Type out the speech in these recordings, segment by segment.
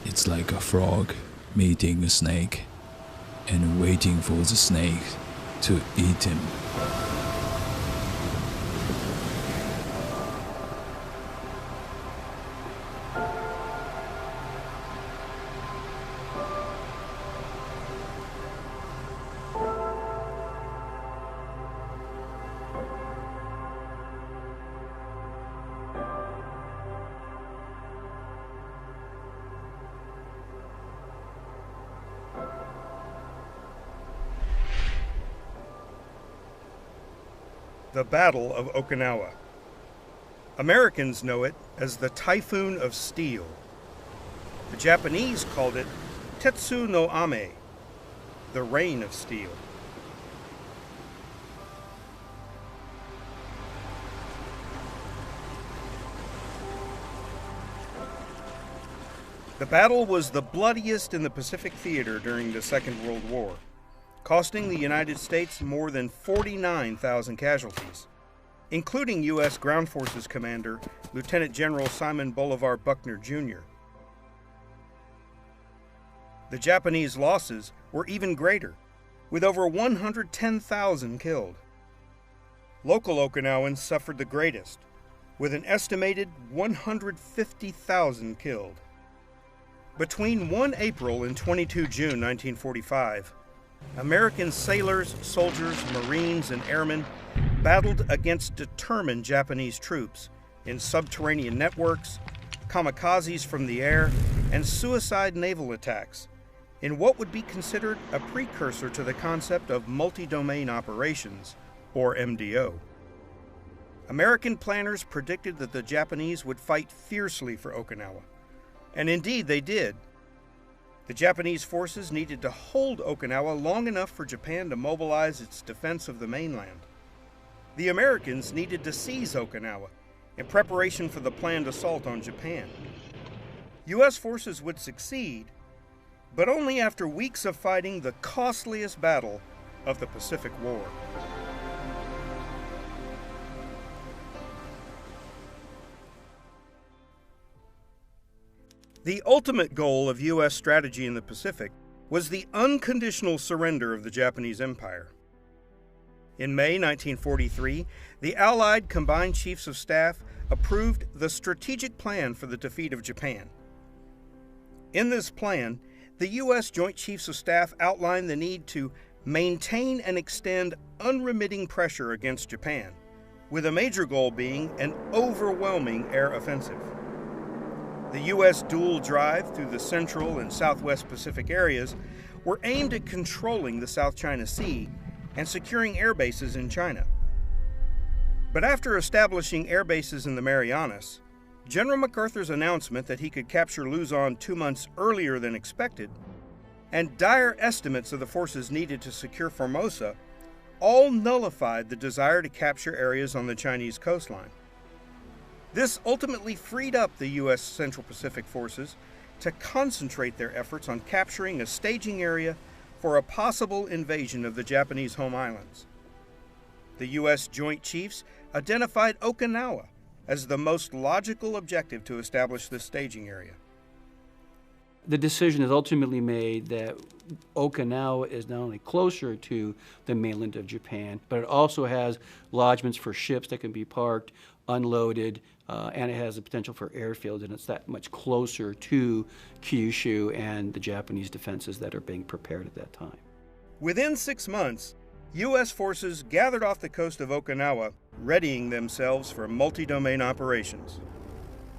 It's like a frog meeting a snake and waiting for the snake to eat him. The Battle of Okinawa. Americans know it as the Typhoon of Steel. The Japanese called it Tetsu no Ame, the Rain of Steel. The battle was the bloodiest in the Pacific theater during the Second World War, costing the United States more than 49,000 casualties, including U.S. Ground Forces Commander Lieutenant General Simon Bolivar Buckner, Jr. The Japanese losses were even greater, with over 110,000 killed. Local Okinawans suffered the greatest, with an estimated 150,000 killed. Between 1 April and 22 June 1945, American sailors, soldiers, Marines, and airmen battled against determined Japanese troops in subterranean networks, kamikazes from the air, and suicide naval attacks in what would be considered a precursor to the concept of multi-domain operations, or MDO. American planners predicted that the Japanese would fight fiercely for Okinawa, and indeed they did. The Japanese forces needed to hold Okinawa long enough for Japan to mobilize its defense of the mainland. The Americans needed to seize Okinawa in preparation for the planned assault on Japan. U.S. forces would succeed, but only after weeks of fighting the costliest battle of the Pacific War. The ultimate goal of U.S. strategy in the Pacific was the unconditional surrender of the Japanese Empire. In May 1943, the Allied Combined Chiefs of Staff approved the strategic plan for the defeat of Japan. In this plan, the U.S. Joint Chiefs of Staff outlined the need to maintain and extend unremitting pressure against Japan, with a major goal being an overwhelming air offensive. The U.S. dual drive through the Central and Southwest Pacific areas were aimed at controlling the South China Sea and securing air bases in China. But after establishing air bases in the Marianas, General MacArthur's announcement that he could capture Luzon 2 months earlier than expected, and dire estimates of the forces needed to secure Formosa, all nullified the desire to capture areas on the Chinese coastline. This ultimately freed up the U.S. Central Pacific forces to concentrate their efforts on capturing a staging area for a possible invasion of the Japanese home islands. The U.S. Joint Chiefs identified Okinawa as the most logical objective to establish this staging area. The decision is ultimately made that Okinawa is not only closer to the mainland of Japan, but it also has lodgements for ships that can be parked, unloaded, and it has the potential for airfields, and it's that much closer to Kyushu and the Japanese defenses that are being prepared at that time. Within 6 months, U.S. forces gathered off the coast of Okinawa, readying themselves for multi-domain operations.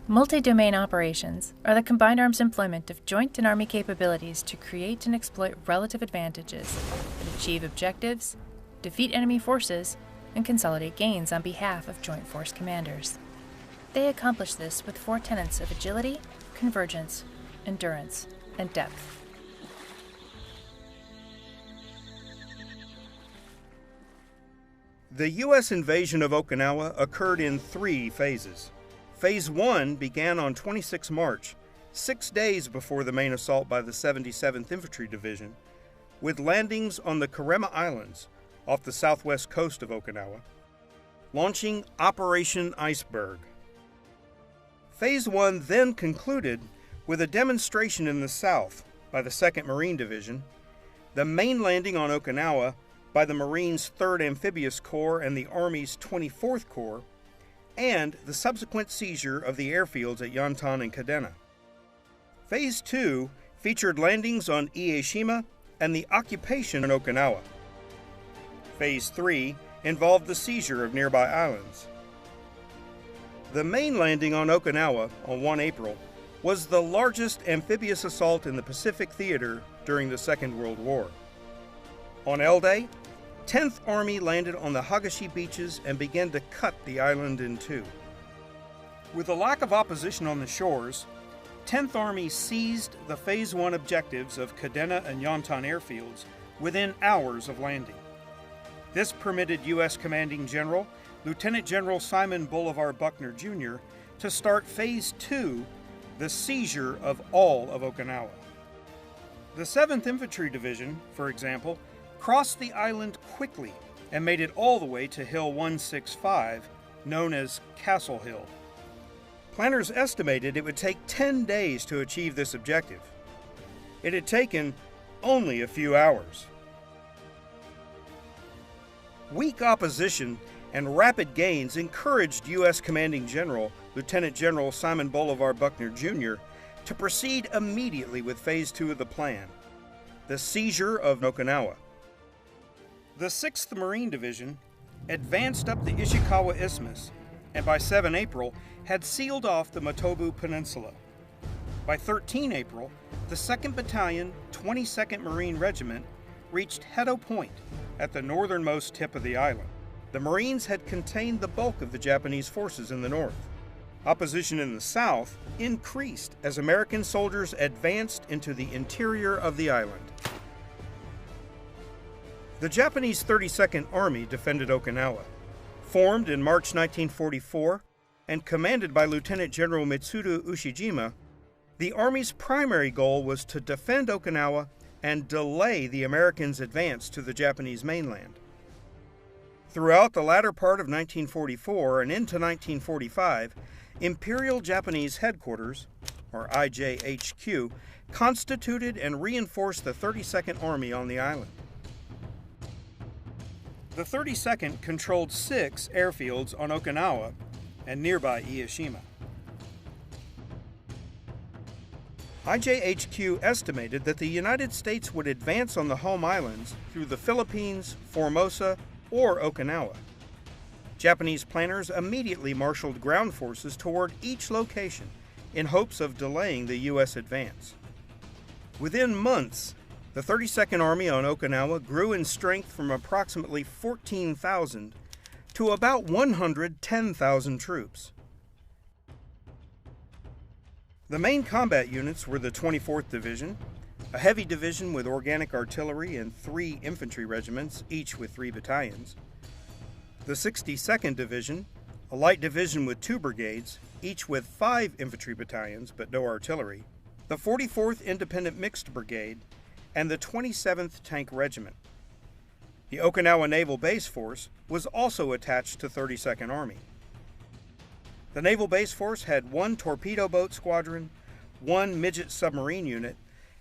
Multi-domain operations are the combined arms employment of joint and Army capabilities to create and exploit relative advantages that achieve objectives, defeat enemy forces, and consolidate gains on behalf of Joint Force commanders. They accomplish this with 4 tenets of agility, convergence, endurance, and depth. The U.S. invasion of Okinawa occurred in 3 phases. Phase 1 began on 26 March, 6 days before the main assault by the 77th Infantry Division, with landings on the Karema Islands off the southwest coast of Okinawa, launching Operation ICEBERG. Phase 1 then concluded With a demonstration in the south by the 2nd Marine Division, the main landing on Okinawa by the Marines' 3rd Amphibious Corps and the Army's 24th Corps, and the subsequent seizure of the airfields at Yantan and Kadena. Phase 2 featured landings on Ieshima and the occupation in Okinawa. Phase 3 involved the seizure of nearby islands. The main landing on Okinawa on 1 April was the largest amphibious assault in the Pacific theater during the Second World War. On L-Day, 10th Army landed on the Hagashi beaches and began to cut the island in two. With a lack of opposition on the shores, 10th Army seized the Phase 1 objectives of Kadena and Yantan airfields within hours of landing. This permitted U.S. Commanding General Lieutenant General Simon Bolivar Buckner, Jr. to start Phase 2, the seizure of all of Okinawa. The 7th Infantry Division, for example, crossed the island quickly and made it all the way to Hill 165, known as Castle Hill. Planners estimated it would take 10 days to achieve this objective. It had taken only a few hours. Weak opposition and rapid gains encouraged U.S. Commanding General Lieutenant General Simon Bolivar Buckner, Jr. to proceed immediately with Phase 2 of the plan, the seizure of Okinawa. The 6th Marine Division advanced up the Ishikawa Isthmus and by 7 April had sealed off the Motobu Peninsula. By 13 April, the 2nd Battalion, 22nd Marine Regiment reached Hedo Point at the northernmost tip of the island. The Marines had contained the bulk of the Japanese forces in the north. Opposition in the south increased as American soldiers advanced into the interior of the island. The Japanese 32nd Army defended Okinawa. Formed in March 1944 and commanded by Lieutenant General Mitsuda Ushijima, the Army's primary goal was to defend Okinawa and delay the Americans' advance to the Japanese mainland. Throughout the latter part of 1944 and into 1945, Imperial Japanese Headquarters, or IJHQ, constituted and reinforced the 32nd Army on the island. The 32nd controlled 6 airfields on Okinawa and nearby Ieshima. IJHQ estimated that the United States would advance on the home islands through the Philippines, Formosa, or Okinawa. Japanese planners immediately marshaled ground forces toward each location in hopes of delaying the U.S. advance. Within months, the 32nd Army on Okinawa grew in strength from approximately 14,000 to about 110,000 troops. The main combat units were the 24th Division, a heavy division with organic artillery and 3 infantry regiments, each with 3 battalions. The 62nd Division, a light division with 2 brigades, each with 5 infantry battalions but no artillery. The 44th Independent Mixed Brigade, and the 27th Tank Regiment. The Okinawa Naval Base Force was also attached to 32nd Army. The Naval Base Force had 1 torpedo boat squadron, 1 midget submarine unit,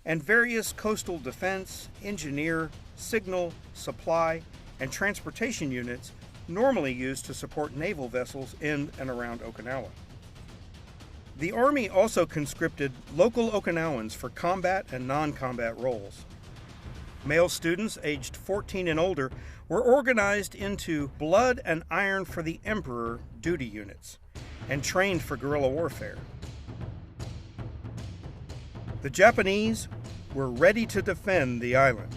and various coastal defense, engineer, signal, supply, and transportation units normally used to support naval vessels in and around Okinawa. The Army also conscripted local Okinawans for combat and non-combat roles. Male students aged 14 and older were organized into Blood and Iron for the Emperor duty units and trained for guerrilla warfare. The Japanese were ready to defend the island.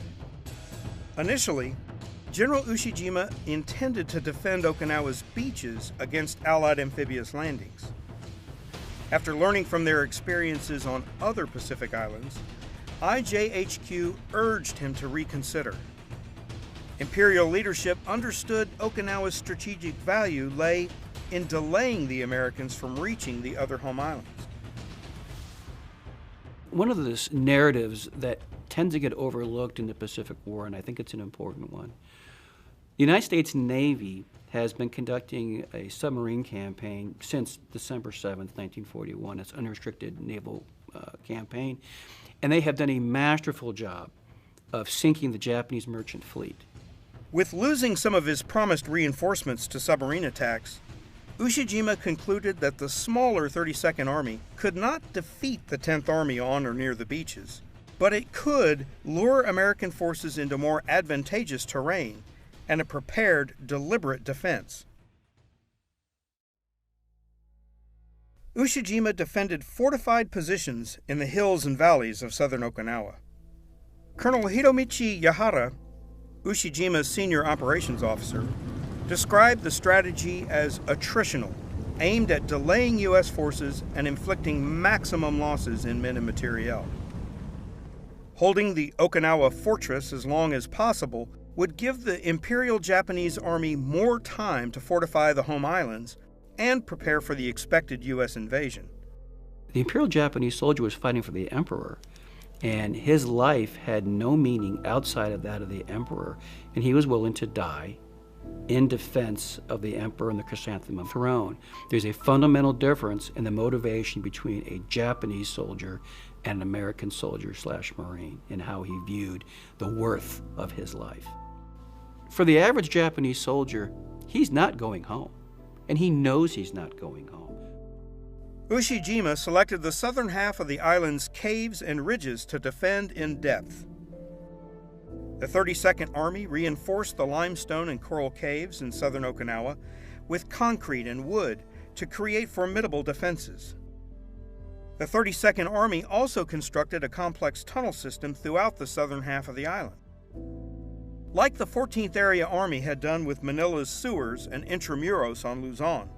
Initially, General Ushijima intended to defend Okinawa's beaches against Allied amphibious landings. After learning from their experiences on other Pacific islands, IJHQ urged him to reconsider. Imperial leadership understood Okinawa's strategic value lay in delaying the Americans from reaching the other home islands. One of the narratives that tends to get overlooked in the Pacific War, and I think it's an important one, The United States Navy has been conducting a submarine campaign since December 7th, 1941. It's an unrestricted naval campaign. And they have done a masterful job of sinking the Japanese merchant fleet. With losing some of his promised reinforcements to submarine attacks, Ushijima concluded that the smaller 32nd Army could not defeat the 10th Army on or near the beaches, but it could lure American forces into more advantageous terrain and a prepared, deliberate defense. Ushijima defended fortified positions in the hills and valleys of southern Okinawa. Colonel Hiromichi Yahara, Ushijima's senior operations officer, described the strategy as attritional, aimed at delaying U.S. forces and inflicting maximum losses in men and materiel. Holding the Okinawa fortress as long as possible would give the Imperial Japanese Army more time to fortify the home islands and prepare for the expected U.S. invasion. The Imperial Japanese soldier was fighting for the emperor, and his life had no meaning outside of that of the emperor, and he was willing to die in defense of the emperor and the chrysanthemum throne. There's a fundamental difference in the motivation between a Japanese soldier and an American soldier / Marine in how he viewed the worth of his life. For the average Japanese soldier, he's not going home, and he knows he's not going home. Ushijima selected the southern half of the island's caves and ridges to defend in depth. The 32nd Army reinforced the limestone and coral caves in southern Okinawa with concrete and wood to create formidable defenses. The 32nd Army also constructed a complex tunnel system throughout the southern half of the island. Like the 14th Area Army had done with Manila's sewers and Intramuros on Luzon,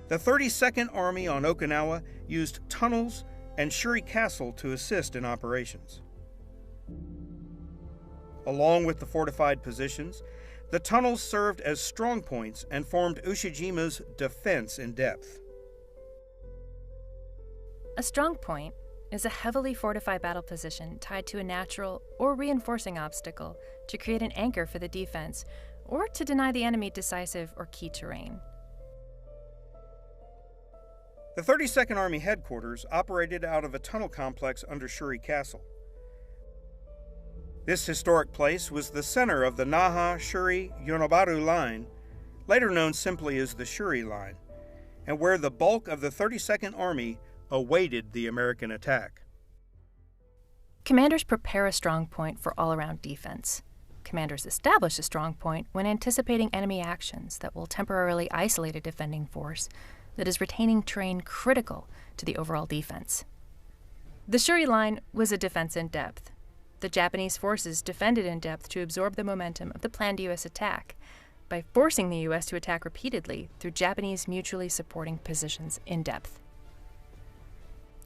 the 32nd Army on Okinawa used tunnels and Shuri Castle to assist in operations. Along with the fortified positions, the tunnels served as strong points and formed Ushijima's defense in depth. A strong point is a heavily fortified battle position tied to a natural or reinforcing obstacle to create an anchor for the defense or to deny the enemy decisive or key terrain. The 32nd Army headquarters operated out of a tunnel complex under Shuri Castle. This historic place was the center of the Naha-Shuri-Yonobaru line, later known simply as the Shuri Line, and where the bulk of the 32nd Army awaited the American attack. Commanders prepare a strong point for all-around defense. Commanders establish a strong point when anticipating enemy actions that will temporarily isolate a defending force that is retaining terrain critical to the overall defense. The Shuri Line was a defense in depth. The Japanese forces defended in depth to absorb the momentum of the planned U.S. attack by forcing the U.S. to attack repeatedly through Japanese mutually supporting positions in depth.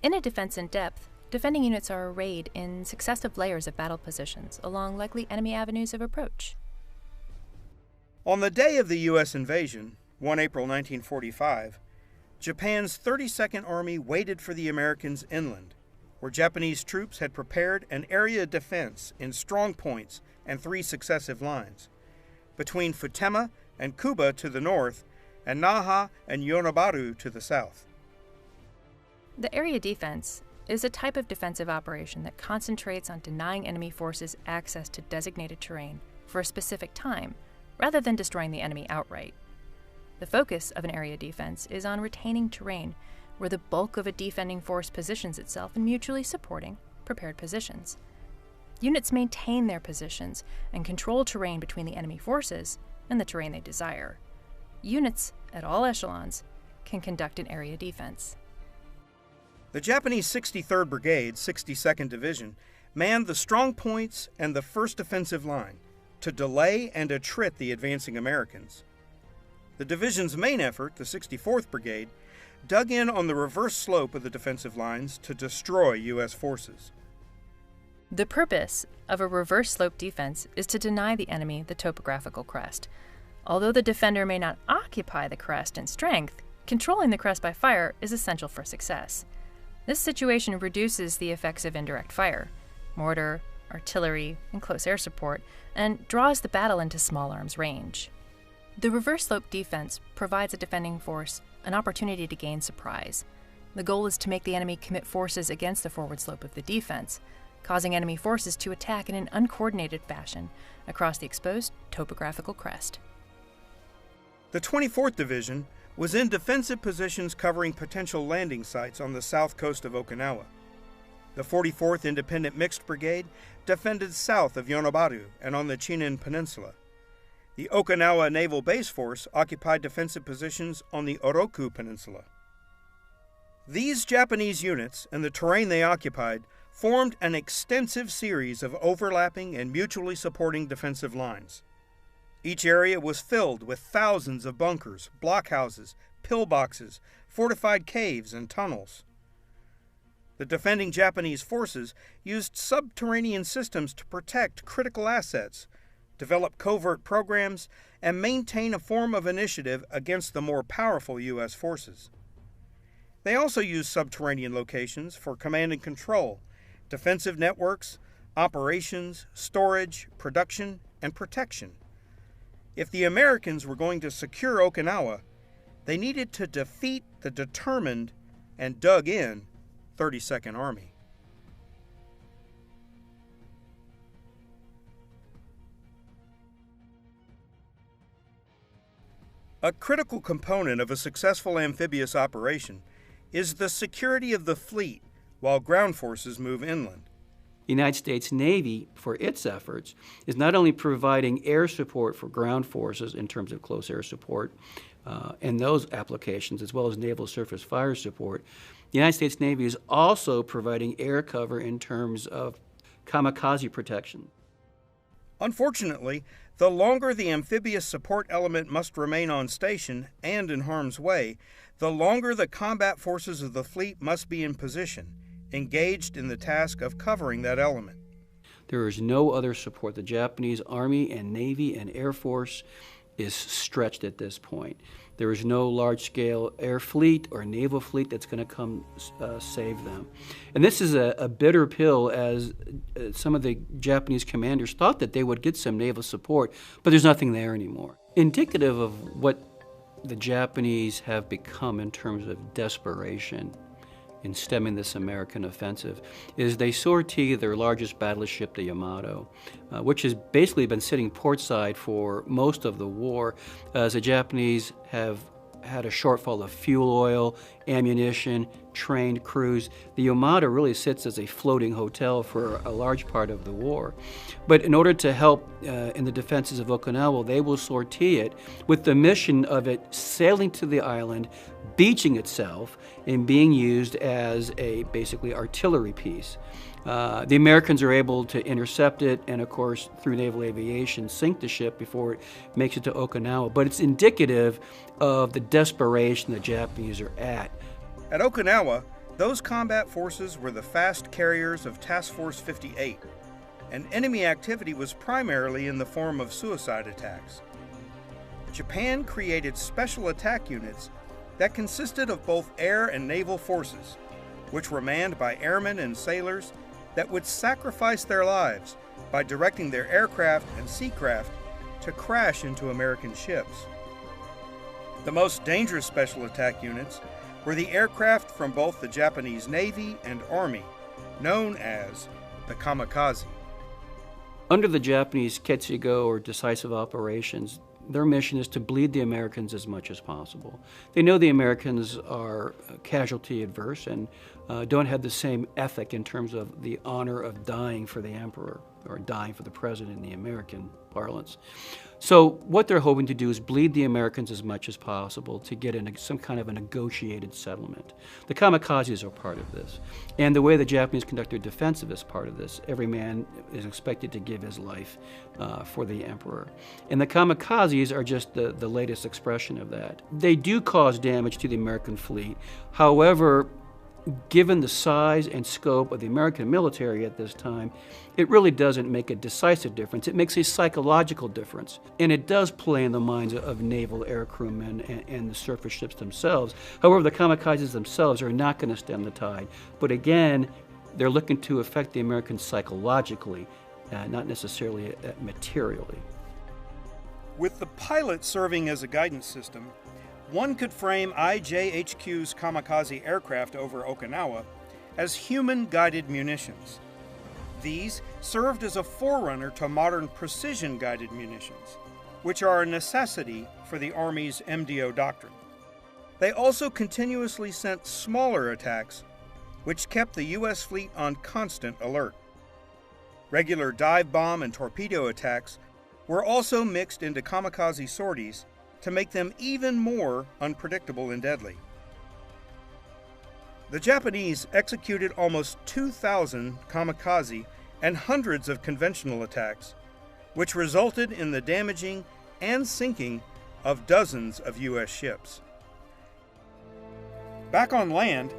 In a defense in depth, defending units are arrayed in successive layers of battle positions along likely enemy avenues of approach. On the day of the U.S. invasion, 1 April 1945, Japan's 32nd Army waited for the Americans inland, where Japanese troops had prepared an area defense in strong points and 3 successive lines, between Futema and Kuba to the north, and Naha and Yonobaru to the south. The area defense is a type of defensive operation that concentrates on denying enemy forces access to designated terrain for a specific time, rather than destroying the enemy outright. The focus of an area defense is on retaining terrain where the bulk of a defending force positions itself in mutually supporting, prepared positions. Units maintain their positions and control terrain between the enemy forces and the terrain they desire. Units, at all echelons, can conduct an area defense. The Japanese 63rd Brigade, 62nd Division, manned the strong points and the first defensive line to delay and attrit the advancing Americans. The division's main effort, the 64th Brigade, dug in on the reverse slope of the defensive lines to destroy U.S. forces. The purpose of a reverse slope defense is to deny the enemy the topographical crest. Although the defender may not occupy the crest in strength, controlling the crest by fire is essential for success. This situation reduces the effects of indirect fire. Mortar, artillery, and close air support, and draws the battle into small arms range. The reverse slope defense provides a defending force an opportunity to gain surprise. The goal is to make the enemy commit forces against the forward slope of the defense, causing enemy forces to attack in an uncoordinated fashion across the exposed topographical crest. The 24th Division was in defensive positions covering potential landing sites on the south coast of Okinawa. The 44th Independent Mixed Brigade defended south of Yonobaru and on the Chinen Peninsula. The Okinawa Naval Base Force occupied defensive positions on the Oroku Peninsula. These Japanese units and the terrain they occupied formed an extensive series of overlapping and mutually supporting defensive lines. Each area was filled with thousands of bunkers, blockhouses, pillboxes, fortified caves, and tunnels. The defending Japanese forces used subterranean systems to protect critical assets, develop covert programs, and maintain a form of initiative against the more powerful U.S. forces. They also used subterranean locations for command and control, defensive networks, operations, storage, production, and protection. If the Americans were going to secure Okinawa, they needed to defeat the determined and dug-in 32nd Army. A critical component of a successful amphibious operation is the security of the fleet while ground forces move inland. The United States Navy, for its efforts, is not only providing air support for ground forces in terms of close air support and those applications, as well as naval surface fire support. The United States Navy is also providing air cover in terms of kamikaze protection. Unfortunately, the longer the amphibious support element must remain on station and in harm's way, the longer the combat forces of the fleet must be in position, engaged in the task of covering that element. There is no other support. The Japanese Army and Navy and Air Force is stretched at this point. There is no large-scale air fleet or naval fleet that's going to come save them. And this is a bitter pill, as some of the Japanese commanders thought that they would get some naval support, but there's nothing there anymore. Indicative of what the Japanese have become in terms of desperation in stemming this American offensive is they sortie their largest battleship, the Yamato, which has basically been sitting portside for most of the war, as the Japanese have had a shortfall of fuel oil, ammunition, trained crews. The Yamato really sits as a floating hotel for a large part of the war. But in order to help in the defenses of Okinawa, they will sortie it with the mission of it sailing to the island, beaching itself, and being used as a basically artillery piece. The Americans are able to intercept it and, of course, through naval aviation, sink the ship before it makes it to Okinawa. But it's indicative of the desperation the Japanese are at. At Okinawa, those combat forces were the fast carriers of Task Force 58, and enemy activity was primarily in the form of suicide attacks. Japan created special attack units that consisted of both air and naval forces, which were manned by airmen and sailors that would sacrifice their lives by directing their aircraft and seacraft to crash into American ships. The most dangerous special attack units were the aircraft from both the Japanese Navy and Army, known as the kamikaze. Under the Japanese Ketsugo, or decisive operations, their mission is to bleed the Americans as much as possible. They know the Americans are casualty adverse and don't have the same ethic in terms of the honor of dying for the emperor or dying for the president in the American parlance. So what they're hoping to do is bleed the Americans as much as possible to get some kind of a negotiated settlement. The kamikazes are part of this. And the way the Japanese conduct their defensive is part of this. Every man is expected to give his life for the emperor. And the kamikazes are just the latest expression of that. They do cause damage to the American fleet. However, given the size and scope of the American military at this time, it really doesn't make a decisive difference. It makes a psychological difference, and it does play in the minds of naval air crewmen and the surface ships themselves. However, the kamikazes themselves are not going to stem the tide. But again, they're looking to affect the Americans psychologically not necessarily materially. With the pilot serving as a guidance system, one could frame IJHQ's kamikaze aircraft over Okinawa as human-guided munitions. These served as a forerunner to modern precision-guided munitions, which are a necessity for the Army's MDO doctrine. They also continuously sent smaller attacks, which kept the U.S. fleet on constant alert. Regular dive bomb and torpedo attacks were also mixed into kamikaze sorties to make them even more unpredictable and deadly. The Japanese executed almost 2,000 kamikaze and hundreds of conventional attacks, which resulted in the damaging and sinking of dozens of U.S. ships. Back on land,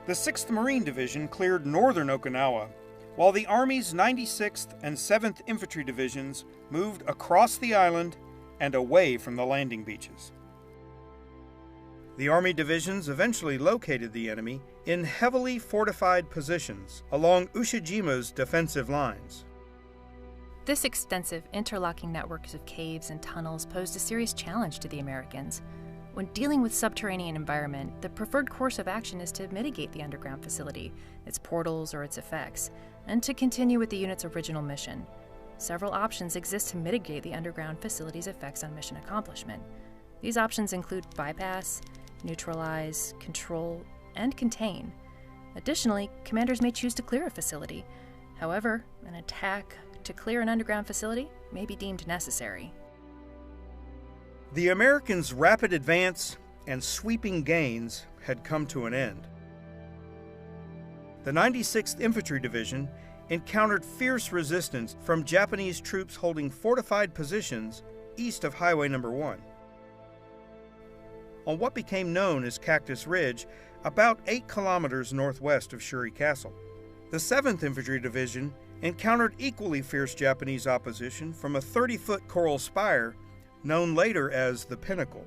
the 6th Marine Division cleared northern Okinawa, while the Army's 96th and 7th Infantry Divisions moved across the island and away from the landing beaches. The Army divisions eventually located the enemy in heavily fortified positions along Ushijima's defensive lines. This extensive interlocking network of caves and tunnels posed a serious challenge to the Americans. When dealing with subterranean environment, the preferred course of action is to mitigate the underground facility, its portals or its effects, and to continue with the unit's original mission. Several options exist to mitigate the underground facility's effects on mission accomplishment. These options include bypass, neutralize, control, and contain. Additionally, commanders may choose to clear a facility. However, an attack to clear an underground facility may be deemed necessary. The Americans' rapid advance and sweeping gains had come to an end. The 96th Infantry Division encountered fierce resistance from Japanese troops holding fortified positions east of Highway No. 1. On what became known as Cactus Ridge, about 8 kilometers northwest of Shuri Castle, the 7th Infantry Division encountered equally fierce Japanese opposition from a 30-foot coral spire known later as the Pinnacle.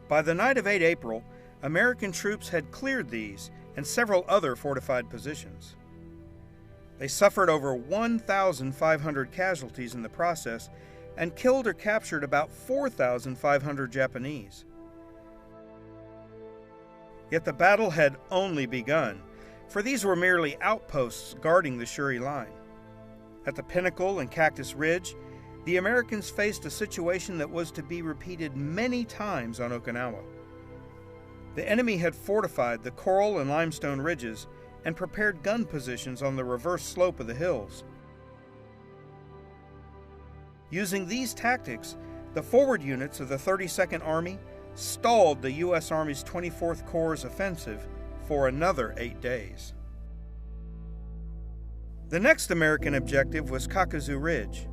By the night of 8 April, American troops had cleared these and several other fortified positions. They suffered over 1,500 casualties in the process and killed or captured about 4,500 Japanese. Yet the battle had only begun, for these were merely outposts guarding the Shuri line. At the Pinnacle and Cactus Ridge, the Americans faced a situation that was to be repeated many times on Okinawa. The enemy had fortified the coral and limestone ridges and prepared gun positions on the reverse slope of the hills. Using these tactics, the forward units of the 32nd Army stalled the U.S. Army's 24th Corps' offensive for another 8 days. The next American objective was Kakuzu Ridge,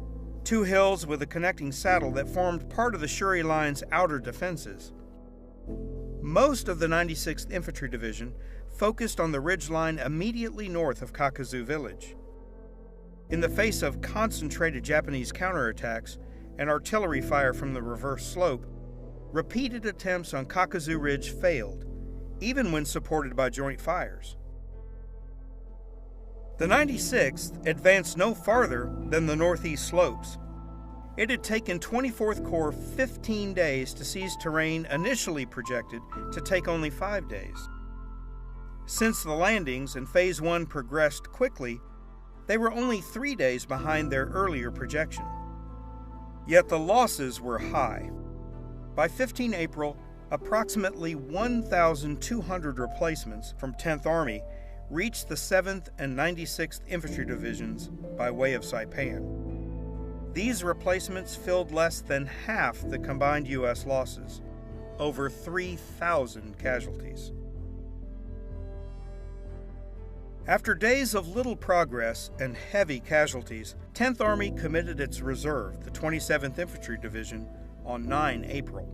2 hills with a connecting saddle that formed part of the Shuri Line's outer defenses. Most of the 96th Infantry Division focused on the ridge line immediately north of Kakuzu Village. In the face of concentrated Japanese counterattacks and artillery fire from the reverse slope, repeated attempts on Kakuzu Ridge failed, even when supported by joint fires. The 96th advanced no farther than the northeast slopes. It had taken 24th Corps 15 days to seize terrain initially projected to take only 5 days. Since the landings and Phase 1 progressed quickly, they were only 3 days behind their earlier projection. Yet the losses were high. By 15 April, approximately 1,200 replacements from 10th Army reached the 7th and 96th Infantry Divisions by way of Saipan. These replacements filled less than half the combined U.S. losses, over 3,000 casualties. After days of little progress and heavy casualties, 10th Army committed its reserve, the 27th Infantry Division, on 9 April.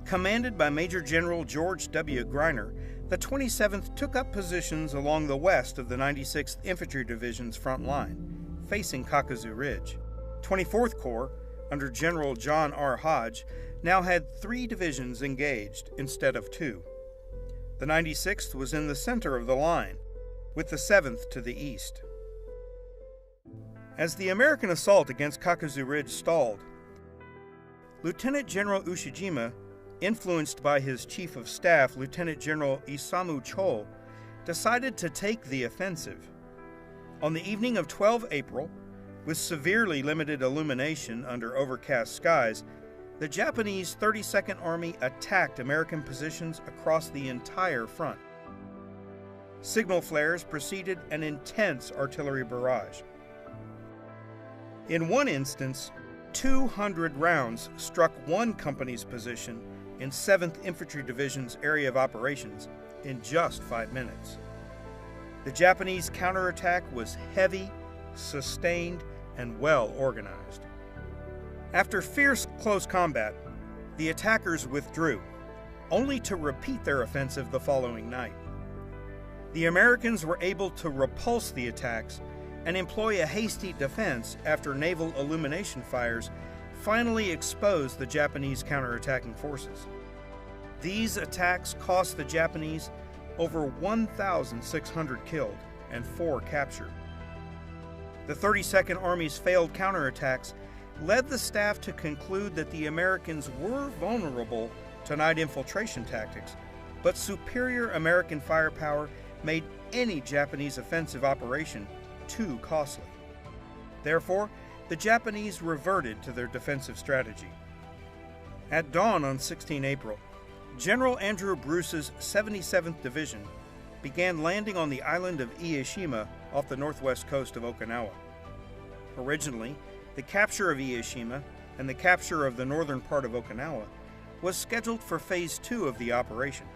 Commanded by Major General George W. Greiner, the 27th took up positions along the west of the 96th Infantry Division's front line, facing Kakuzu Ridge. 24th Corps, under General John R. Hodge, now had 3 divisions engaged instead of 2. The 96th was in the center of the line, with the 7th to the east. As the American assault against Kakuzu Ridge stalled, Lieutenant General Ushijima, influenced by his Chief of Staff, Lieutenant General Isamu Cho, decided to take the offensive. On the evening of 12 April, with severely limited illumination under overcast skies, the Japanese 32nd Army attacked American positions across the entire front. Signal flares preceded an intense artillery barrage. In one instance, 200 rounds struck one company's position in 7th Infantry Division's area of operations in just 5 minutes. The Japanese counterattack was heavy, sustained, and well organized. After fierce close combat, the attackers withdrew, only to repeat their offensive the following night. The Americans were able to repulse the attacks and employ a hasty defense after naval illumination fires finally exposed the Japanese counterattacking forces. These attacks cost the Japanese over 1,600 killed and 4 captured. The 32nd Army's failed counterattacks led the staff to conclude that the Americans were vulnerable to night infiltration tactics, but superior American firepower made any Japanese offensive operation too costly. Therefore, the Japanese reverted to their defensive strategy. At dawn on 16 April, General Andrew Bruce's 77th Division began landing on the island of Ieshima off the northwest coast of Okinawa. Originally, the capture of Ieshima and the capture of the northern part of Okinawa was scheduled for Phase 2 of the operation,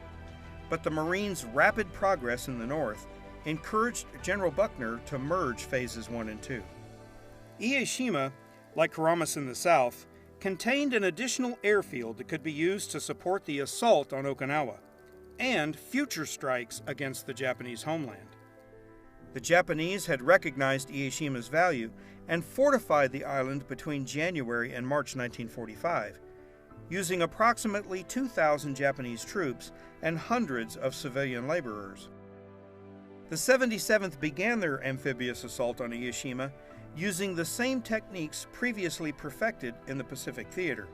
but the Marines' rapid progress in the north encouraged General Buckner to merge Phases 1 and 2. Ieshima, like Karamas in the south, contained an additional airfield that could be used to support the assault on Okinawa and future strikes against the Japanese homeland. The Japanese had recognized Ieshima's value and fortified the island between January and March 1945, using approximately 2,000 Japanese troops and hundreds of civilian laborers. The 77th began their amphibious assault on Ieshima using the same techniques previously perfected in the Pacific Theater.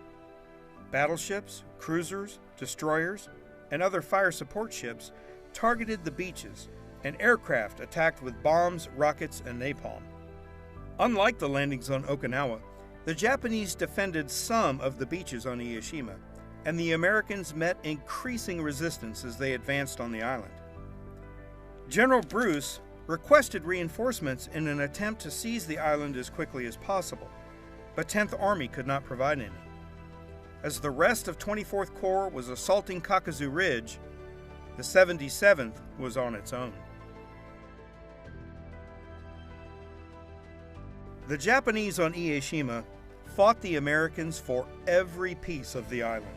Battleships, cruisers, destroyers, and other fire support ships targeted the beaches, and aircraft attacked with bombs, rockets, and napalm. Unlike the landings on Okinawa, the Japanese defended some of the beaches on Ieshima, and the Americans met increasing resistance as they advanced on the island. General Bruce requested reinforcements in an attempt to seize the island as quickly as possible, but 10th Army could not provide any. As the rest of 24th Corps was assaulting Kakuzu Ridge, the 77th was on its own. The Japanese on Ieshima fought the Americans for every piece of the island.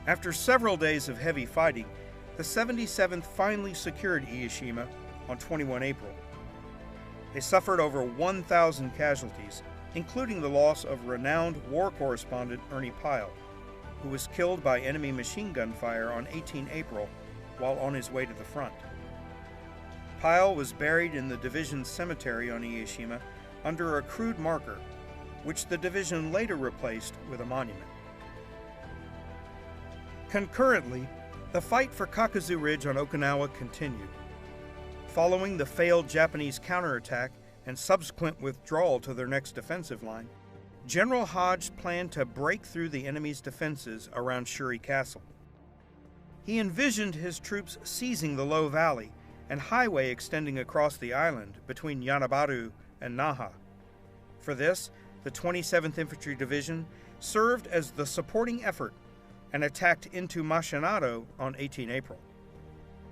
After several days of heavy fighting, the 77th finally secured Ieshima on 21 April. They suffered over 1,000 casualties, including the loss of renowned war correspondent Ernie Pyle, who was killed by enemy machine gun fire on 18 April while on his way to the front. Pyle was buried in the division's cemetery on Ieshima under a crude marker, which the division later replaced with a monument. Concurrently, the fight for Kakuzu Ridge on Okinawa continued. Following the failed Japanese counterattack and subsequent withdrawal to their next defensive line, General Hodge planned to break through the enemy's defenses around Shuri Castle. He envisioned his troops seizing the low valley and highway extending across the island between Yanabaru and Naha. For this, the 27th Infantry Division served as the supporting effort and attacked into Machinado on 18 April.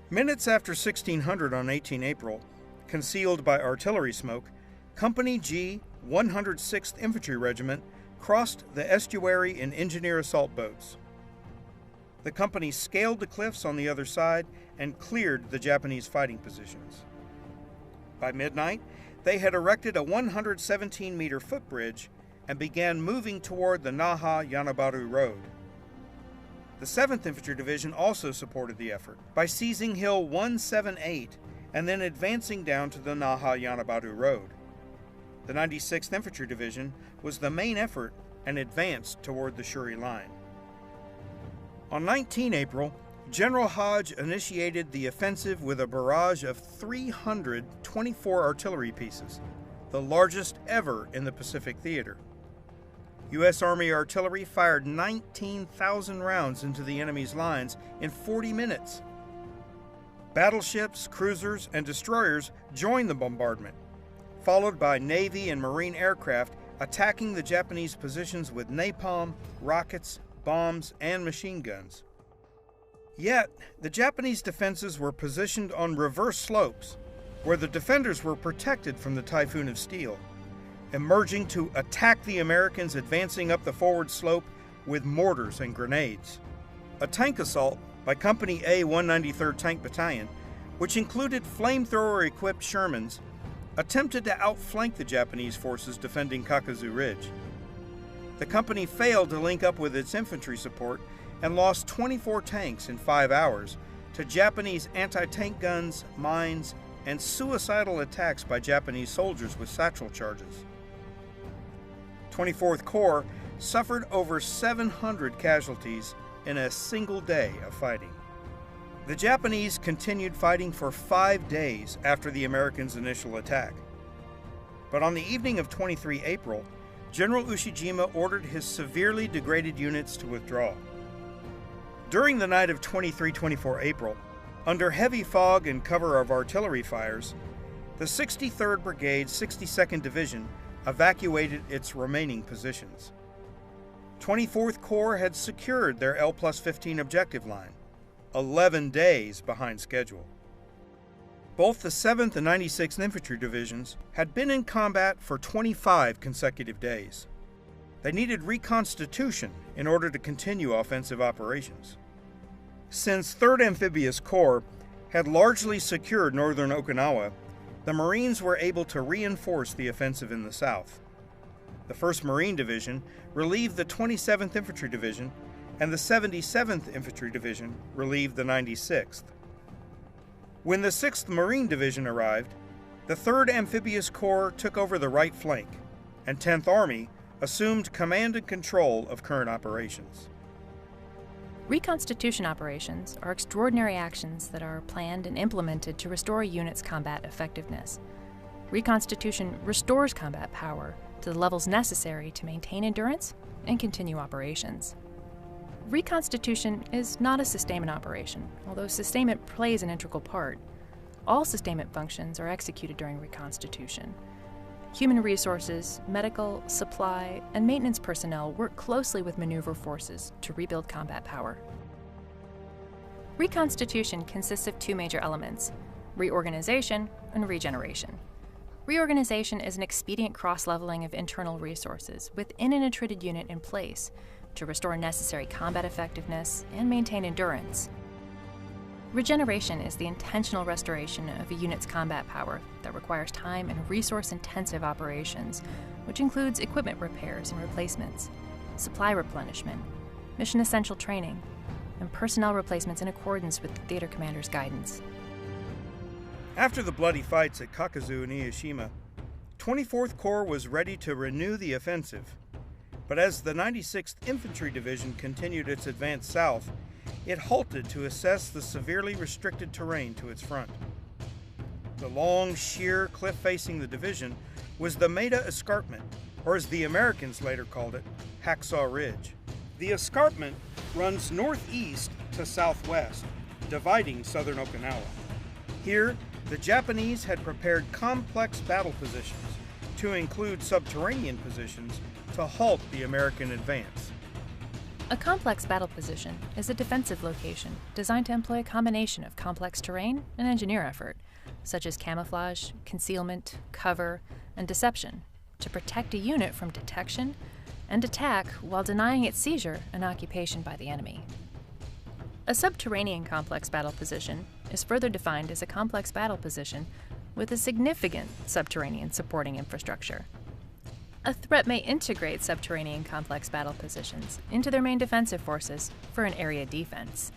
Minutes after 1600 on 18 April, concealed by artillery smoke, Company G, 106th Infantry Regiment crossed the estuary in engineer assault boats. The company scaled the cliffs on the other side and cleared the Japanese fighting positions. By midnight, they had erected a 117-meter footbridge and began moving toward the Naha-Yanabaru Road. The 7th Infantry Division also supported the effort by seizing Hill 178 and then advancing down to the Naha-Yanabaru Road. The 96th Infantry Division was the main effort and advanced toward the Shuri Line. On 19 April, General Hodge initiated the offensive with a barrage of 324 artillery pieces, the largest ever in the Pacific Theater. U.S. Army artillery fired 19,000 rounds into the enemy's lines in 40 minutes. Battleships, cruisers, and destroyers joined the bombardment, followed by Navy and Marine aircraft attacking the Japanese positions with napalm, rockets, bombs, and machine guns. Yet, the Japanese defenses were positioned on reverse slopes, where the defenders were protected from the Typhoon of Steel, emerging to attack the Americans advancing up the forward slope with mortars and grenades. A tank assault by Company A 193rd Tank Battalion, which included flamethrower-equipped Shermans, attempted to outflank the Japanese forces defending Kakuzu Ridge. The company failed to link up with its infantry support and lost 24 tanks in 5 hours to Japanese anti-tank guns, mines, and suicidal attacks by Japanese soldiers with satchel charges. 24th Corps suffered over 700 casualties in a single day of fighting. The Japanese continued fighting for 5 days after the Americans' initial attack. But on the evening of 23 April, General Ushijima ordered his severely degraded units to withdraw. During the night of 23-24 April, under heavy fog and cover of artillery fires, the 63rd Brigade's 62nd Division evacuated its remaining positions. 24th Corps had secured their L+15 objective line, 11 days behind schedule. Both the 7th and 96th Infantry Divisions had been in combat for 25 consecutive days. They needed reconstitution in order to continue offensive operations. Since 3rd Amphibious Corps had largely secured northern Okinawa, the Marines were able to reinforce the offensive in the south. The 1st Marine Division relieved the 27th Infantry Division, and the 77th Infantry Division relieved the 96th. When the 6th Marine Division arrived, the 3rd Amphibious Corps took over the right flank, and 10th Army assumed command and control of current operations. Reconstitution operations are extraordinary actions that are planned and implemented to restore a unit's combat effectiveness. Reconstitution restores combat power to the levels necessary to maintain endurance and continue operations. Reconstitution is not a sustainment operation, although sustainment plays an integral part. All sustainment functions are executed during reconstitution. Human resources, medical, supply, and maintenance personnel work closely with maneuver forces to rebuild combat power. Reconstitution consists of 2 major elements: reorganization and regeneration. Reorganization is an expedient cross-leveling of internal resources within an attrited unit in place to restore necessary combat effectiveness and maintain endurance. Regeneration is the intentional restoration of a unit's combat power that requires time and resource-intensive operations, which includes equipment repairs and replacements, supply replenishment, mission-essential training, and personnel replacements in accordance with the theater commander's guidance. After the bloody fights at Kakuzu and Ieshima, 24th Corps was ready to renew the offensive. But as the 96th Infantry Division continued its advance south, it halted to assess the severely restricted terrain to its front. The long, sheer cliff facing the division was the Maida Escarpment, or as the Americans later called it, Hacksaw Ridge. The escarpment runs northeast to southwest, dividing southern Okinawa. Here, the Japanese had prepared complex battle positions, to include subterranean positions, to halt the American advance. A complex battle position is a defensive location designed to employ a combination of complex terrain and engineer effort, such as camouflage, concealment, cover, and deception, to protect a unit from detection and attack while denying its seizure and occupation by the enemy. A subterranean complex battle position is further defined as a complex battle position with a significant subterranean supporting infrastructure. A threat may integrate subterranean complex battle positions into their main defensive forces for an area defense.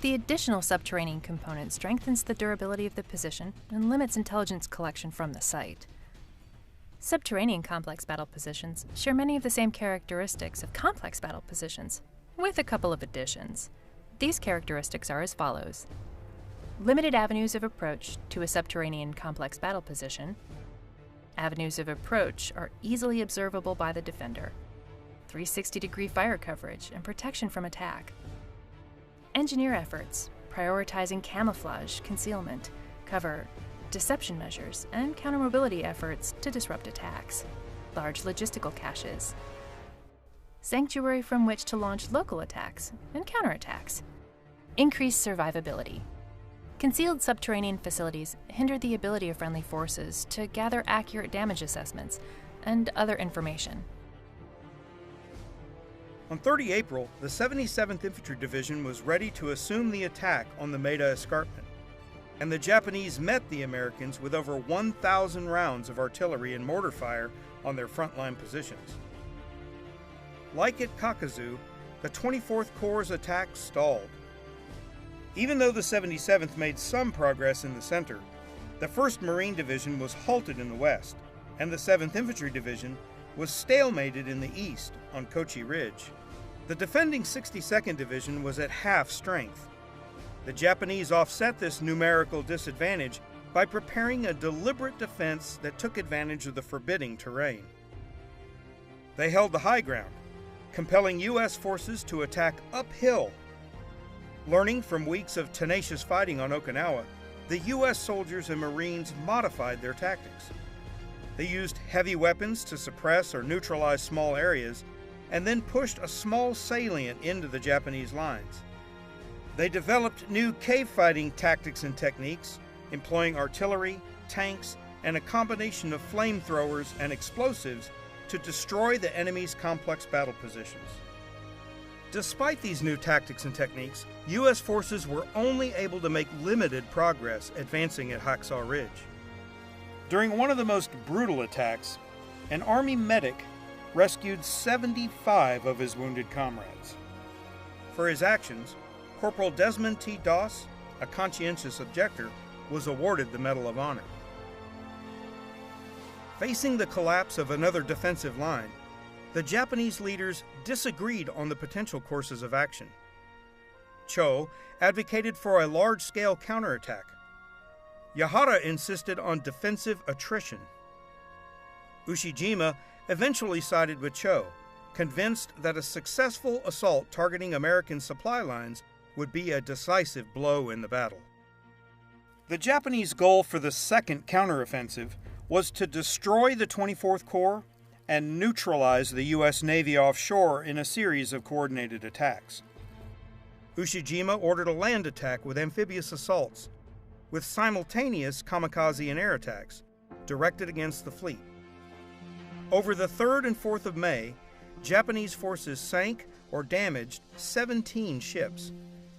The additional subterranean component strengthens the durability of the position and limits intelligence collection from the site. Subterranean complex battle positions share many of the same characteristics of complex battle positions, with a couple of additions. These characteristics are as follows. Limited avenues of approach to a subterranean complex battle position. Avenues of approach are easily observable by the defender. 360-degree fire coverage and protection from attack. Engineer efforts, prioritizing camouflage, concealment, cover, deception measures, and counter-mobility efforts to disrupt attacks. Large logistical caches. Sanctuary from which to launch local attacks and counterattacks. Increased survivability. Concealed subterranean facilities hinder the ability of friendly forces to gather accurate damage assessments and other information. On 30 April, the 77th Infantry Division was ready to assume the attack on the Maeda Escarpment, and the Japanese met the Americans with over 1,000 rounds of artillery and mortar fire on their frontline positions. Like at Kakuzu, the 24th Corps' attack stalled. Even though the 77th made some progress in the center, the 1st Marine Division was halted in the west, and the 7th Infantry Division was stalemated in the east on Kochi Ridge. The defending 62nd Division was at half strength. The Japanese offset this numerical disadvantage by preparing a deliberate defense that took advantage of the forbidding terrain. They held the high ground, compelling U.S. forces to attack uphill. Learning from weeks of tenacious fighting on Okinawa, the U.S. soldiers and Marines modified their tactics. They used heavy weapons to suppress or neutralize small areas, and then pushed a small salient into the Japanese lines. They developed new cave fighting tactics and techniques, employing artillery, tanks, and a combination of flamethrowers and explosives to destroy the enemy's complex battle positions. Despite these new tactics and techniques, U.S. forces were only able to make limited progress advancing at Hacksaw Ridge. During one of the most brutal attacks, an Army medic rescued 75 of his wounded comrades. For his actions, Corporal Desmond T. Doss, a conscientious objector, was awarded the Medal of Honor. Facing the collapse of another defensive line, the Japanese leaders disagreed on the potential courses of action. Cho advocated for a large-scale counterattack. Yahara insisted on defensive attrition. Ushijima eventually sided with Cho, convinced that a successful assault targeting American supply lines would be a decisive blow in the battle. The Japanese goal for the second counteroffensive was to destroy the 24th Corps and neutralize the U.S. Navy offshore in a series of coordinated attacks. Ushijima ordered a land attack with amphibious assaults, with simultaneous kamikaze and air attacks directed against the fleet. Over the 3rd and 4th of May, Japanese forces sank or damaged 17 ships,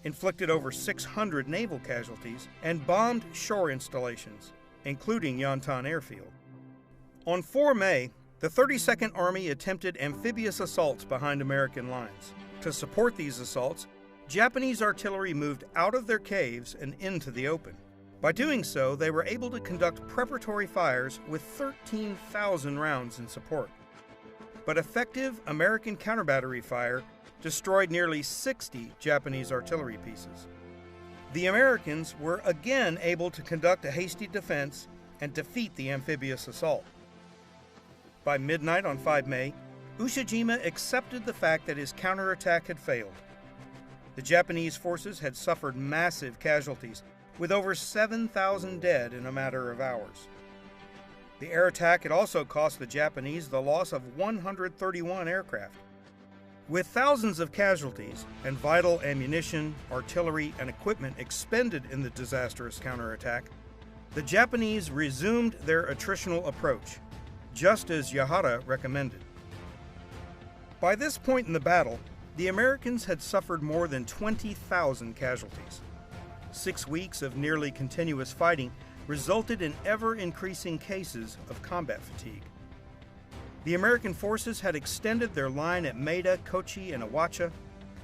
inflicted over 600 naval casualties, and bombed shore installations, including Yantan Airfield. On 4 May, the 32nd Army attempted amphibious assaults behind American lines. To support these assaults, Japanese artillery moved out of their caves and into the open. By doing so, they were able to conduct preparatory fires with 13,000 rounds in support. But effective American counter-battery fire destroyed nearly 60 Japanese artillery pieces. The Americans were again able to conduct a hasty defense and defeat the amphibious assault. By midnight on 5 May, Ushijima accepted the fact that his counterattack had failed. The Japanese forces had suffered massive casualties, with over 7,000 dead in a matter of hours. The air attack had also cost the Japanese the loss of 131 aircraft. With thousands of casualties and vital ammunition, artillery, and equipment expended in the disastrous counterattack, the Japanese resumed their attritional approach, just as Yahara recommended. By this point in the battle, the Americans had suffered more than 20,000 casualties. 6 weeks of nearly continuous fighting resulted in ever-increasing cases of combat fatigue. The American forces had extended their line at Maeda, Kochi, and Awacha,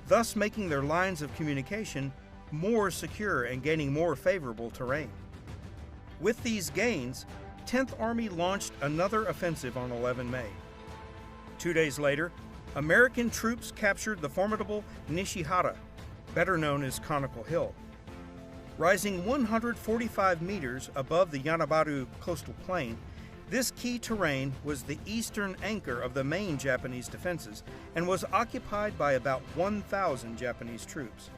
thus making their lines of communication more secure and gaining more favorable terrain. With these gains, 10th Army launched another offensive on 11 May. 2 days later, American troops captured the formidable Nishihara, better known as Conical Hill. Rising 145 meters above the Yanabaru coastal plain, this key terrain was the eastern anchor of the main Japanese defenses and was occupied by about 1,000 Japanese troops.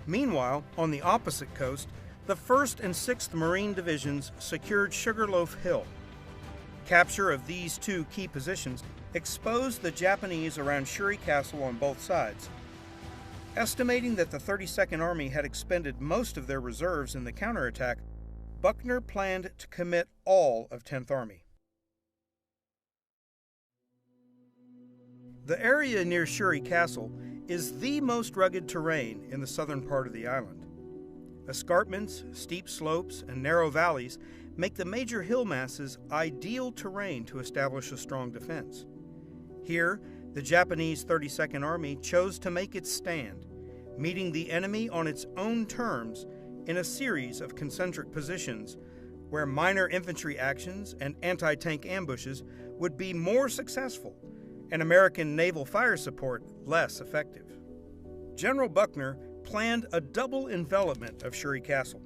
Meanwhile, on the opposite coast, the 1st and 6th Marine Divisions secured Sugarloaf Hill. Capture of these two key positions exposed the Japanese around Shuri Castle on both sides. Estimating that the 32nd Army had expended most of their reserves in the counterattack, Buckner planned to commit all of 10th Army. The area near Shuri Castle is the most rugged terrain in the southern part of the island. Escarpments, steep slopes, and narrow valleys make the major hill masses ideal terrain to establish a strong defense. Here, the Japanese 32nd Army chose to make its stand, meeting the enemy on its own terms in a series of concentric positions where minor infantry actions and anti-tank ambushes would be more successful and American naval fire support less effective. General Buckner planned a double envelopment of Shuri Castle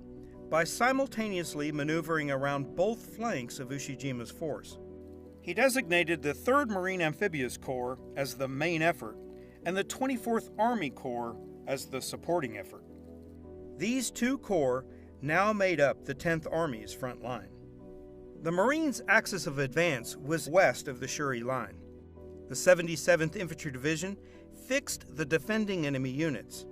by simultaneously maneuvering around both flanks of Ushijima's force. He designated the 3rd Marine Amphibious Corps as the main effort and the 24th Army Corps as the supporting effort. These two corps now made up the 10th Army's front line. The Marines' axis of advance was west of the Shuri line. The 77th Infantry Division fixed the defending enemy units.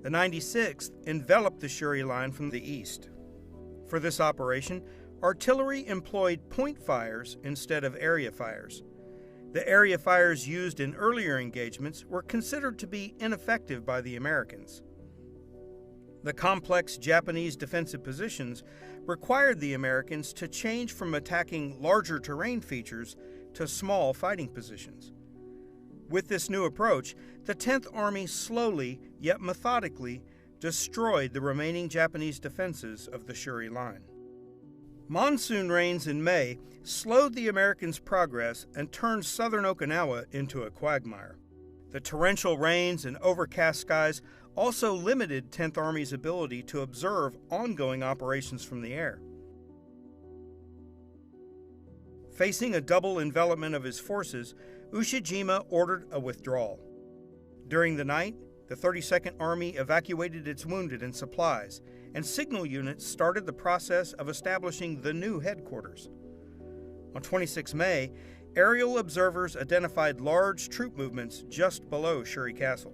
The 96th enveloped the Shuri line from the east. For this operation, artillery employed point fires instead of area fires. The area fires used in earlier engagements were considered to be ineffective by the Americans. The complex Japanese defensive positions required the Americans to change from attacking larger terrain features to small fighting positions. With this new approach, the 10th Army slowly yet methodically destroyed the remaining Japanese defenses of the Shuri line. Monsoon rains in May slowed the Americans' progress and turned southern Okinawa into a quagmire. The torrential rains and overcast skies also limited 10th Army's ability to observe ongoing operations from the air. Facing a double envelopment of his forces, Ushijima ordered a withdrawal. During the night, the 32nd Army evacuated its wounded and supplies, and signal units started the process of establishing the new headquarters. On 26 May, aerial observers identified large troop movements just below Shuri Castle.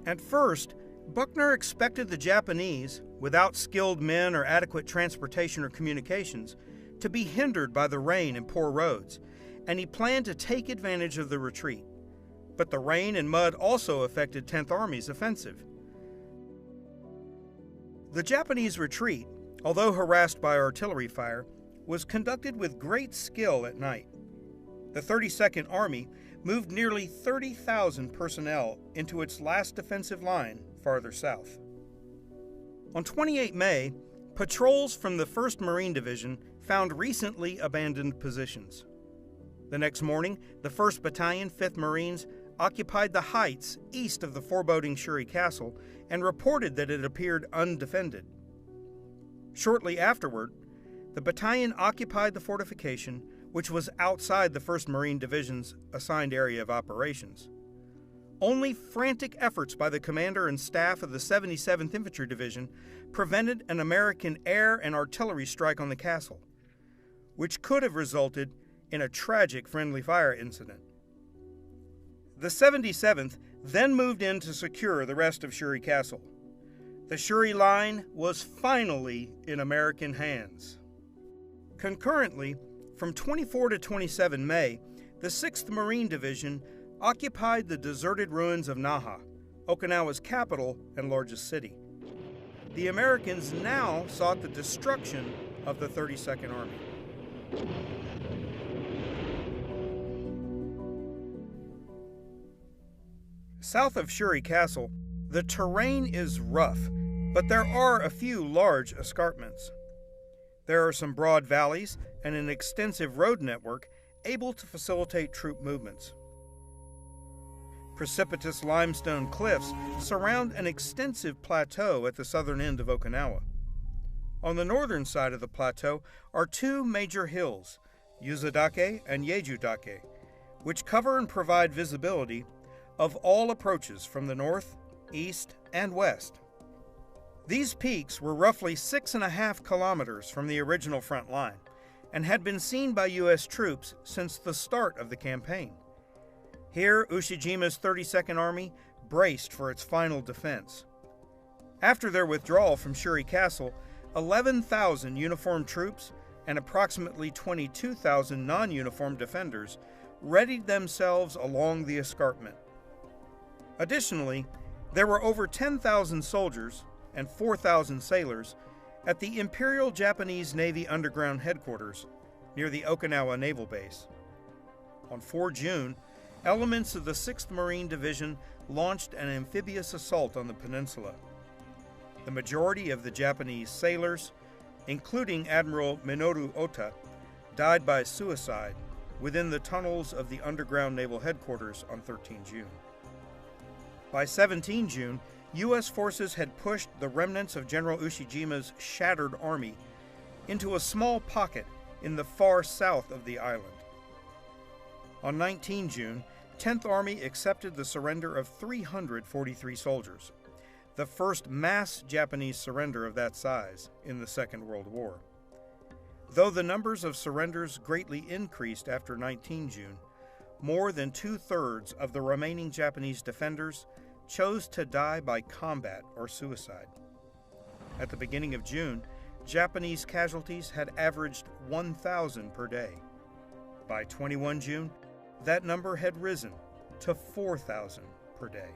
At first, Buckner expected the Japanese, without skilled men or adequate transportation or communications, to be hindered by the rain and poor roads, and he planned to take advantage of the retreat. But the rain and mud also affected 10th Army's offensive. The Japanese retreat, although harassed by artillery fire, was conducted with great skill at night. The 32nd Army moved nearly 30,000 personnel into its last defensive line farther south. On 28 May, patrols from the 1st Marine Division found recently abandoned positions. The next morning, the 1st Battalion, 5th Marines, occupied the heights east of the foreboding Shuri Castle and reported that it appeared undefended. Shortly afterward, the battalion occupied the fortification, which was outside the 1st Marine Division's assigned area of operations. Only frantic efforts by the commander and staff of the 77th Infantry Division prevented an American air and artillery strike on the castle, which could have resulted in a tragic friendly fire incident. The 77th then moved in to secure the rest of Shuri Castle. The Shuri line was finally in American hands. Concurrently, from 24 to 27 May, the 6th Marine Division occupied the deserted ruins of Naha, Okinawa's capital and largest city. The Americans now sought the destruction of the 32nd Army. South of Shuri Castle, The terrain is rough, but there are a few large escarpments. There are some broad valleys and an extensive road network able to facilitate troop movements. Precipitous limestone cliffs surround an extensive plateau at the southern end of Okinawa. On the northern side of the plateau are two major hills, Yuzadake and Yeju-dake, which cover and provide visibility of all approaches from the north, east, and west. These peaks were roughly 6.5 kilometers from the original front line and had been seen by U.S. troops since the start of the campaign. Here, Ushijima's 32nd Army braced for its final defense. After their withdrawal from Shuri Castle, 11,000 uniformed troops and approximately 22,000 non-uniformed defenders readied themselves along the escarpment. Additionally, there were over 10,000 soldiers and 4,000 sailors at the Imperial Japanese Navy Underground Headquarters near the Okinawa Naval Base. On 4 June, elements of the 6th Marine Division launched an amphibious assault on the peninsula. The majority of the Japanese sailors, including Admiral Minoru Ota, died by suicide within the tunnels of the underground naval headquarters on 13 June. By 17 June, U.S. forces had pushed the remnants of General Ushijima's shattered army into a small pocket in the far south of the island. On 19 June, 10th Army accepted the surrender of 343 soldiers, the first mass Japanese surrender of that size in the Second World War. Though the numbers of surrenders greatly increased after 19 June, more than 2/3 of the remaining Japanese defenders chose to die by combat or suicide. At the beginning of June, Japanese casualties had averaged 1,000 per day. By 21 June, that number had risen to 4,000 per day.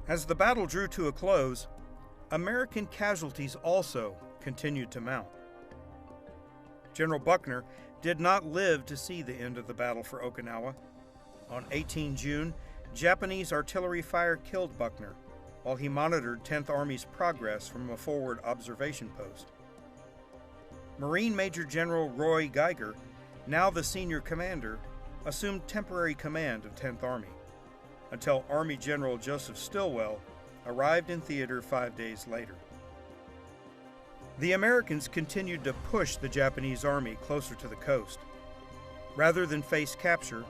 As the battle drew to a close, American casualties also continued to mount. General Buckner did not live to see the end of the battle for Okinawa. On 18 June, Japanese artillery fire killed Buckner while he monitored 10th Army's progress from a forward observation post. Marine Major General Roy Geiger, now the senior commander, assumed temporary command of 10th Army until Army General Joseph Stilwell arrived in theater 5 days later. The Americans continued to push the Japanese army closer to the coast. Rather than face capture,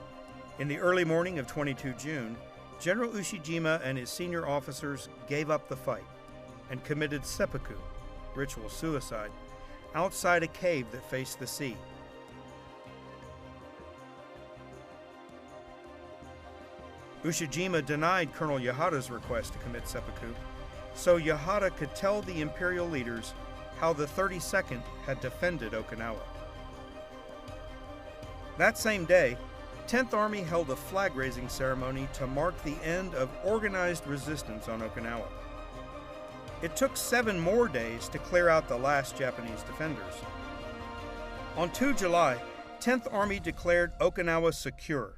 in the early morning of 22 June, General Ushijima and his senior officers gave up the fight and committed seppuku, ritual suicide, outside a cave that faced the sea. Ushijima denied Colonel Yahada's request to commit seppuku, so Yahada could tell the imperial leaders how the 32nd had defended Okinawa. That same day, 10th Army held a flag-raising ceremony to mark the end of organized resistance on Okinawa. It took 7 more days to clear out the last Japanese defenders. On 2 July, 10th Army declared Okinawa secure,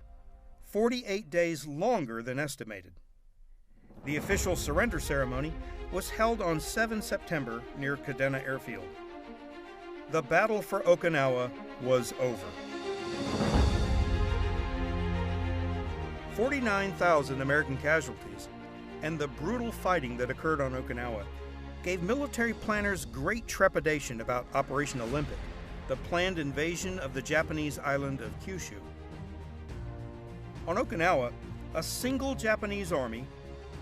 48 days longer than estimated. The official surrender ceremony was held on 7 September near Kadena Airfield. The battle for Okinawa was over. 49,000 American casualties and the brutal fighting that occurred on Okinawa gave military planners great trepidation about Operation Olympic, the planned invasion of the Japanese island of Kyushu. On Okinawa, a single Japanese army,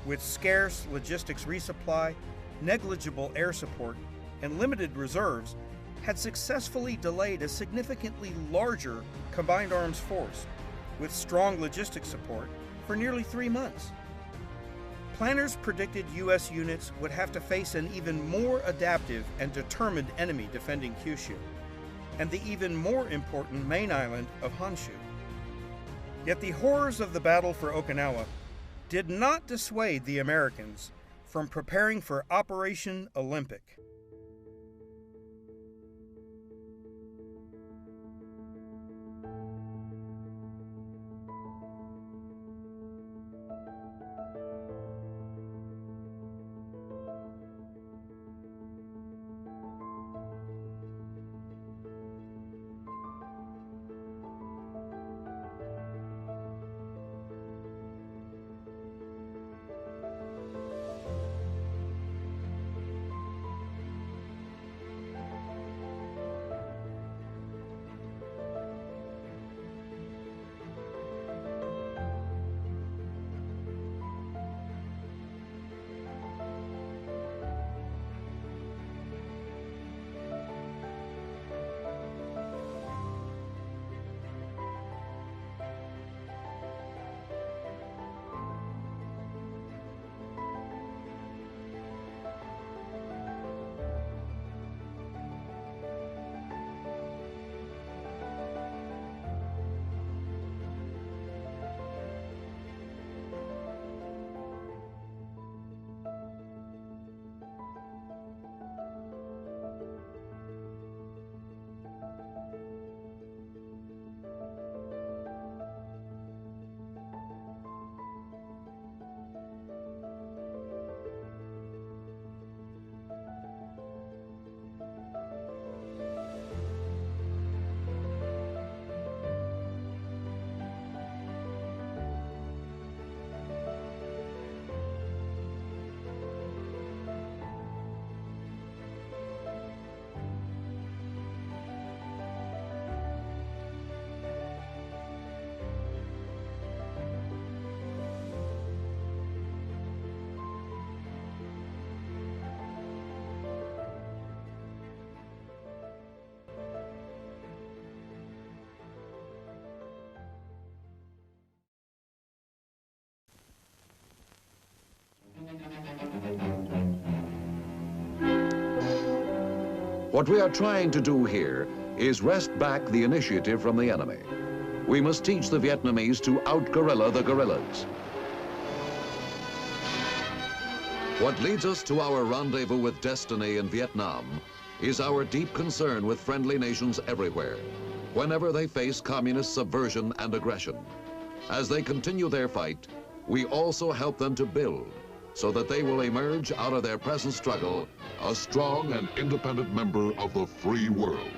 with scarce logistics resupply, negligible air support, and limited reserves, had successfully delayed a significantly larger combined arms force with strong logistics support for nearly 3 months. Planners predicted U.S. units would have to face an even more adaptive and determined enemy defending Kyushu, and the even more important main island of Honshu. Yet the horrors of the battle for Okinawa did not dissuade the Americans from preparing for Operation Olympic. What we are trying to do here is wrest back the initiative from the enemy. We must teach the Vietnamese to out-guerrilla the guerrillas. What leads us to our rendezvous with destiny in Vietnam is our deep concern with friendly nations everywhere, whenever they face communist subversion and aggression. As they continue their fight, we also help them to build, so that they will emerge out of their present struggle a strong and independent member of the free world.